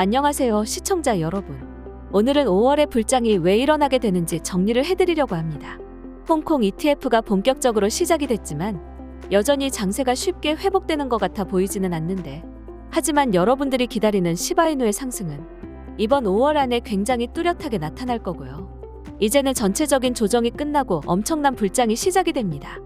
안녕하세요, 시청자 여러분. 오늘은 5월에 불장이 왜 일어나게 되는지 정리를 해드리려고 합니다. 홍콩 ETF가 본격적으로 시작이 됐지만 여전히 장세가 쉽게 회복되는 것 같아 보이지는 않는데, 하지만 여러분들이 기다리는 시바이누의 상승은 이번 5월 안에 굉장히 뚜렷하게 나타날 거고요. 이제는 전체적인 조정이 끝나고 엄청난 불장이 시작이 됩니다.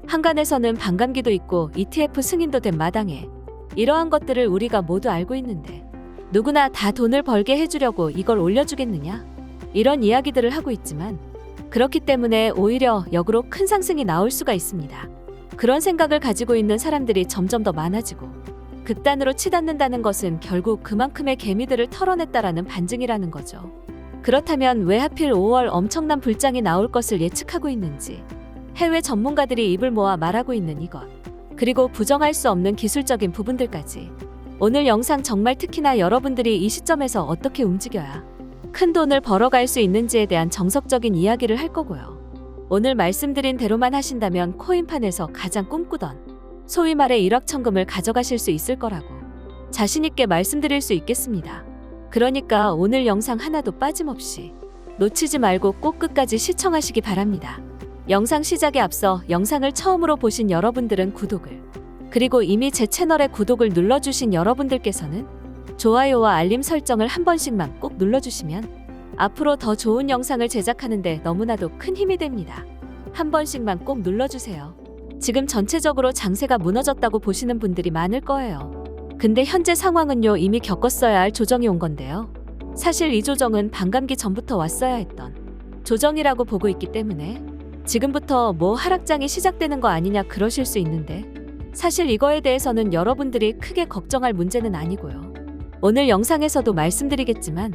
한간에서는 반감기도 있고 ETF 승인도 된 마당에 이러한 것들을 우리가 모두 알고 있는데, 누구나 다 돈을 벌게 해주려고 이걸 올려주겠느냐? 이런 이야기들을 하고 있지만, 그렇기 때문에 오히려 역으로 큰 상승이 나올 수가 있습니다. 그런 생각을 가지고 있는 사람들이 점점 더 많아지고 극단으로 치닫는다는 것은 결국 그만큼의 개미들을 털어냈다라는 반증이라는 거죠. 그렇다면 왜 하필 5월 엄청난 불장이 나올 것을 예측하고 있는지, 해외 전문가들이 입을 모아 말하고 있는 이것, 그리고 부정할 수 없는 기술적인 부분들까지 오늘 영상 정말 특히나 여러분들이 이 시점에서 어떻게 움직여야 큰 돈을 벌어갈 수 있는지에 대한 정석적인 이야기를 할 거고요. 오늘 말씀드린 대로만 하신다면 코인판에서 가장 꿈꾸던 소위 말해 일확천금을 가져가실 수 있을 거라고 자신있게 말씀드릴 수 있겠습니다. 그러니까 오늘 영상 하나도 빠짐없이 놓치지 말고 꼭 끝까지 시청하시기 바랍니다. 영상 시작에 앞서 영상을 처음으로 보신 여러분들은 구독을, 그리고 이미 제 채널에 구독을 눌러주신 여러분들께서는 좋아요와 알림 설정을 한 번씩만 꼭 눌러주시면 앞으로 더 좋은 영상을 제작하는데 너무나도 큰 힘이 됩니다. 한 번씩만 꼭 눌러주세요. 지금 전체적으로 장세가 무너졌다고 보시는 분들이 많을 거예요. 근데 현재 상황은요, 이미 겪었어야 할 조정이 온 건데요. 사실 이 조정은 반감기 전부터 왔어야 했던 조정이라고 보고 있기 때문에 지금부터 뭐 하락장이 시작되는 거 아니냐 그러실 수 있는데, 사실 이거에 대해서는 여러분들이 크게 걱정할 문제는 아니고요. 오늘 영상에서도 말씀드리겠지만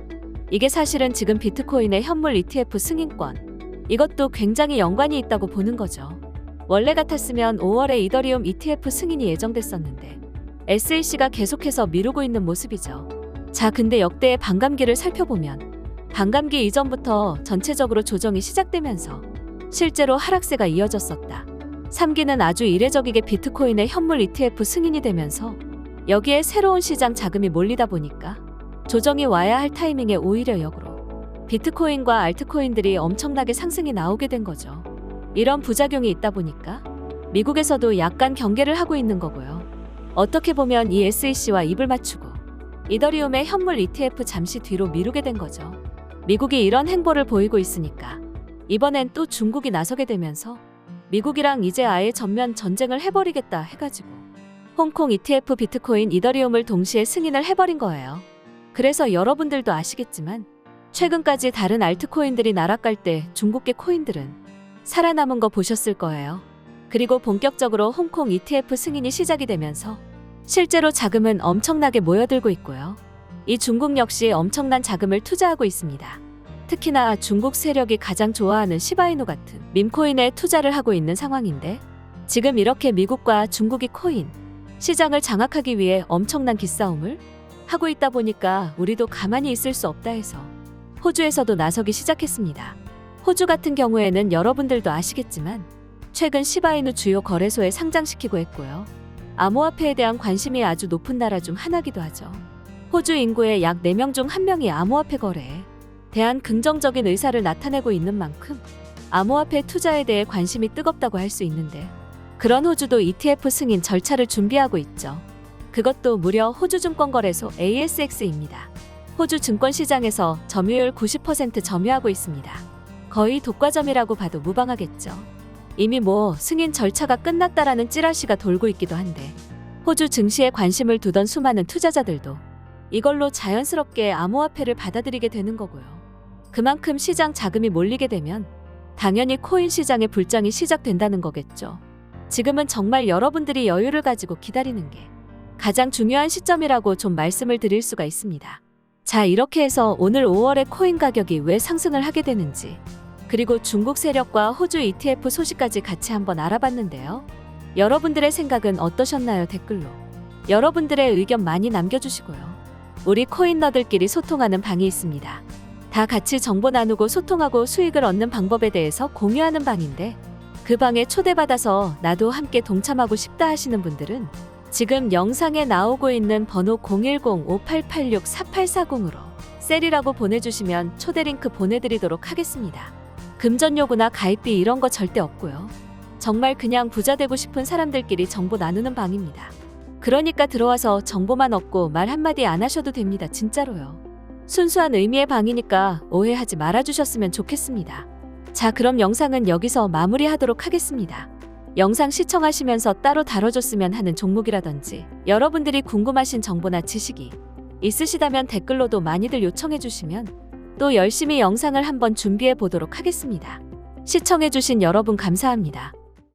이게 사실은 지금 비트코인의 현물 ETF 승인권, 이것도 굉장히 연관이 있다고 보는 거죠. 원래 같았으면 5월에 이더리움 ETF 승인이 예정됐었는데 SEC가 계속해서 미루고 있는 모습이죠. 자, 근데 역대의 반감기를 살펴보면 반감기 이전부터 전체적으로 조정이 시작되면서 실제로 하락세가 이어졌었다. 3기는 아주 이례적이게 비트코인의 현물 ETF 승인이 되면서 여기에 새로운 시장 자금이 몰리다 보니까 조정이 와야 할 타이밍에 오히려 역으로 비트코인과 알트코인들이 엄청나게 상승이 나오게 된 거죠. 이런 부작용이 있다 보니까 미국에서도 약간 경계를 하고 있는 거고요. 어떻게 보면 이 SEC와 입을 맞추고 이더리움의 현물 ETF 잠시 뒤로 미루게 된 거죠. 미국이 이런 행보를 보이고 있으니까 이번엔 또 중국이 나서게 되면서 미국이랑 이제 아예 전면 전쟁을 해버리겠다 해가지고 홍콩 ETF 비트코인 이더리움을 동시에 승인을 해버린 거예요. 그래서 여러분들도 아시겠지만 최근까지 다른 알트코인들이 날아갈 때 중국계 코인들은 살아남은 거 보셨을 거예요. 그리고 본격적으로 홍콩 ETF 승인이 시작이 되면서 실제로 자금은 엄청나게 모여들고 있고요. 이 중국 역시 엄청난 자금을 투자하고 있습니다. 특히나 중국 세력이 가장 좋아하는 시바이누 같은 밈코인에 투자를 하고 있는 상황인데, 지금 이렇게 미국과 중국이 코인 시장을 장악하기 위해 엄청난 기싸움을 하고 있다 보니까 우리도 가만히 있을 수 없다 해서 호주에서도 나서기 시작했습니다. 호주 같은 경우에는 여러분들도 아시겠지만 최근 시바이누 주요 거래소에 상장시키고 했고요. 암호화폐에 대한 관심이 아주 높은 나라 중 하나기도 하죠. 호주 인구의 약 4명 중 1명이 암호화폐 거래에 대한 긍정적인 의사를 나타내고 있는 만큼 암호화폐 투자에 대해 관심이 뜨겁다고 할 수 있는데, 그런 호주도 ETF 승인 절차를 준비하고 있죠. 그것도 무려 호주 증권거래소 ASX입니다. 호주 증권시장에서 점유율 90% 점유하고 있습니다. 거의 독과점이라고 봐도 무방하겠죠. 이미 뭐 승인 절차가 끝났다라는 찌라시가 돌고 있기도 한데, 호주 증시에 관심을 두던 수많은 투자자들도 이걸로 자연스럽게 암호화폐를 받아들이게 되는 거고요. 그만큼 시장 자금이 몰리게 되면 당연히 코인 시장의 불장이 시작된다는 거겠죠. 지금은 정말 여러분들이 여유를 가지고 기다리는 게 가장 중요한 시점이라고 좀 말씀을 드릴 수가 있습니다. 자, 이렇게 해서 오늘 5월에 코인 가격이 왜 상승을 하게 되는지, 그리고 중국 세력과 호주 ETF 소식까지 같이 한번 알아봤는데요. 여러분들의 생각은 어떠셨나요? 댓글로 여러분들의 의견 많이 남겨주시고요. 우리 코인너들끼리 소통하는 방이 있습니다. 다 같이 정보 나누고 소통하고 수익을 얻는 방법에 대해서 공유하는 방인데, 그 방에 초대받아서 나도 함께 동참하고 싶다 하시는 분들은 지금 영상에 나오고 있는 번호 010-5886-4840으로 셀이라고 보내주시면 초대 링크 보내드리도록 하겠습니다. 금전 요구나 가입비 이런 거 절대 없고요. 정말 그냥 부자 되고 싶은 사람들끼리 정보 나누는 방입니다. 그러니까 들어와서 정보만 얻고 말 한마디 안 하셔도 됩니다. 진짜로요. 순수한 의미의 방이니까 오해하지 말아주셨으면 좋겠습니다. 자, 그럼 영상은 여기서 마무리하도록 하겠습니다. 영상 시청하시면서 따로 다뤄줬으면 하는 종목이라든지 여러분들이 궁금하신 정보나 지식이 있으시다면 댓글로도 많이들 요청해주시면 또 열심히 영상을 한번 준비해 보도록 하겠습니다. 시청해주신 여러분 감사합니다.